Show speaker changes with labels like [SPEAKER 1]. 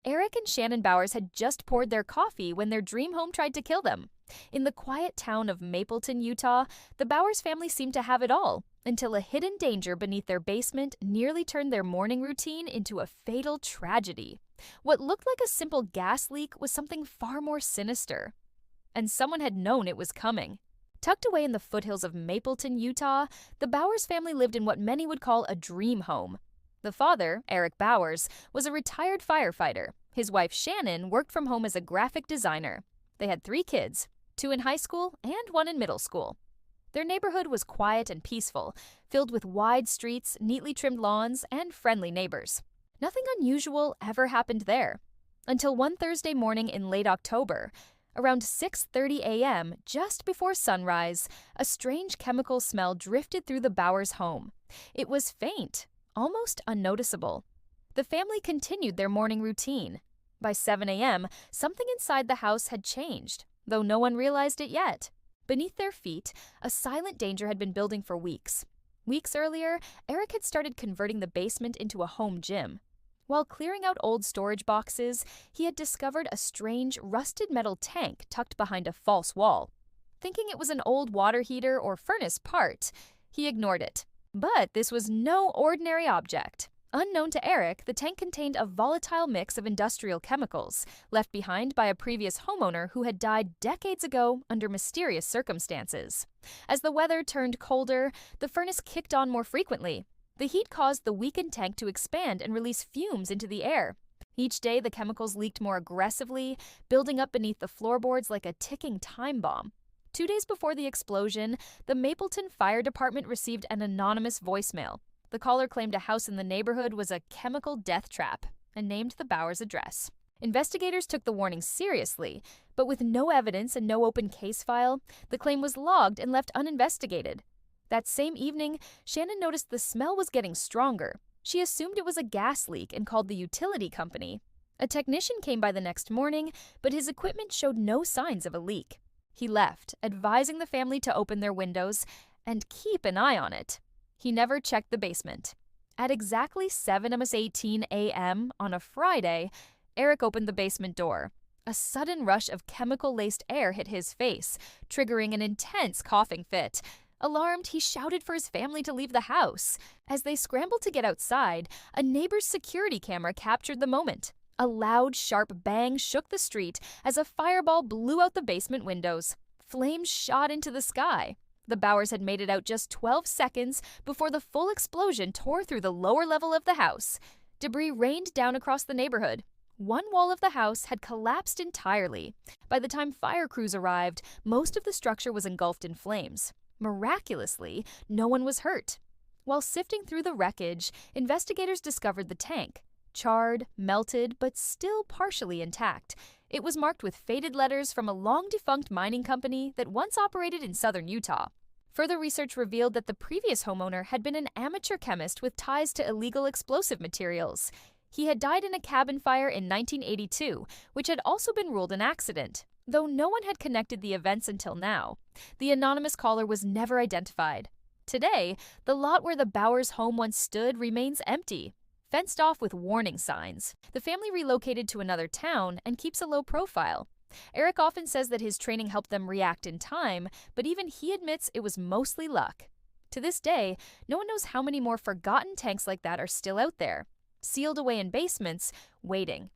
[SPEAKER 1] Eric and Shannon Bowers had just poured their coffee when their dream home tried to kill them. In the quiet town of Mapleton, Utah, the Bowers family seemed to have it all, until a hidden danger beneath their basement nearly turned their morning routine into a fatal tragedy. What looked like a simple gas leak was something far more sinister. And someone had known it was coming. Tucked away in the foothills of Mapleton, Utah, the Bowers family lived in what many would call a dream home. The father, Eric Bowers, was a retired firefighter. His wife, Shannon, worked from home as a graphic designer. They had 3 kids, 2 in high school and 1 in middle school. Their neighborhood was quiet and peaceful, filled with wide streets, neatly trimmed lawns, and friendly neighbors. Nothing unusual ever happened there. Until one Thursday morning in late October, around 6:30 a.m., just before sunrise, a strange chemical smell drifted through the Bowers home. It was faint, almost unnoticeable. The family continued their morning routine. By 7 a.m., something inside the house had changed, though no one realized it yet. Beneath their feet, a silent danger had been building for weeks. Weeks earlier, Eric had started converting the basement into a home gym. While clearing out old storage boxes, he had discovered a strange, rusted metal tank tucked behind a false wall. Thinking it was an old water heater or furnace part, he ignored it. But this was no ordinary object. Unknown to Eric, the tank contained a volatile mix of industrial chemicals, left behind by a previous homeowner who had died decades ago under mysterious circumstances. As the weather turned colder, the furnace kicked on more frequently. The heat caused the weakened tank to expand and release fumes into the air. Each day, the chemicals leaked more aggressively, building up beneath the floorboards like a ticking time bomb. 2 days before the explosion, the Mapleton Fire Department received an anonymous voicemail. The caller claimed a house in the neighborhood was a chemical death trap and named the Bowers' address. Investigators took the warning seriously, but with no evidence and no open case file, the claim was logged and left uninvestigated. That same evening, Shannon noticed the smell was getting stronger. She assumed it was a gas leak and called the utility company. A technician came by the next morning, but his equipment showed no signs of a leak. He left, advising the family to open their windows and keep an eye on it. He never checked the basement. At exactly 7:18 a.m. on a Friday, Eric opened the basement door. A sudden rush of chemical-laced air hit his face, triggering an intense coughing fit. Alarmed, he shouted for his family to leave the house. As they scrambled to get outside, a neighbor's security camera captured the moment. A loud, sharp bang shook the street as a fireball blew out the basement windows. Flames shot into the sky. The Bowers had made it out just 12 seconds before the full explosion tore through the lower level of the house. Debris rained down across the neighborhood. One wall of the house had collapsed entirely. By the time fire crews arrived, most of the structure was engulfed in flames. Miraculously, no one was hurt. While sifting through the wreckage, investigators discovered the tank. Charred, melted, but still partially intact. It was marked with faded letters from a long-defunct mining company that once operated in southern Utah. Further research revealed that the previous homeowner had been an amateur chemist with ties to illegal explosive materials. He had died in a cabin fire in 1982, which had also been ruled an accident, though no one had connected the events until now. The anonymous caller was never identified. Today, the lot where the Bowers' home once stood remains empty, fenced off with warning signs. The family relocated to another town and keeps a low profile. Eric often says that his training helped them react in time, but even he admits it was mostly luck. To this day, no one knows how many more forgotten tanks like that are still out there, sealed away in basements, waiting.